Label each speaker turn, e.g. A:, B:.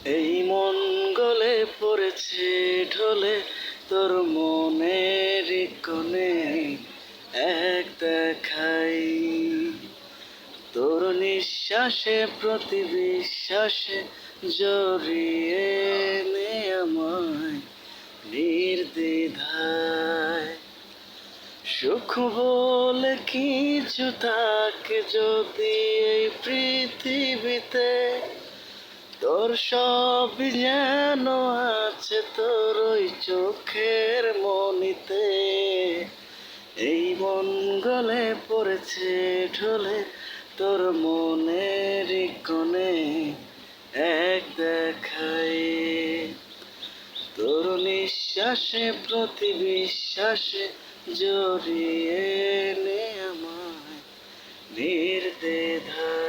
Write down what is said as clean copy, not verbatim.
A: এই মন গলে পড়েছে ঢলে তোর মনের কোণে এক দেখাই তোর নিঃশ্বাসে প্রতি বিশ্বাসে জড়িয়ে নে আমায় নির্দ্বিধায় সুখ বলে কিছু থাকে যদি এই পৃথিবীতে তোর সব যেন আছে তোর ওই চোখের মনিতে এই মন গলে পড়েছে ঢলে তোর মনের কোণে এক দেখাই তোর নিঃশ্বাসে প্রতি বিশ্বাসে জড়িয়ে নে আমায় নির্দ্বিধায়।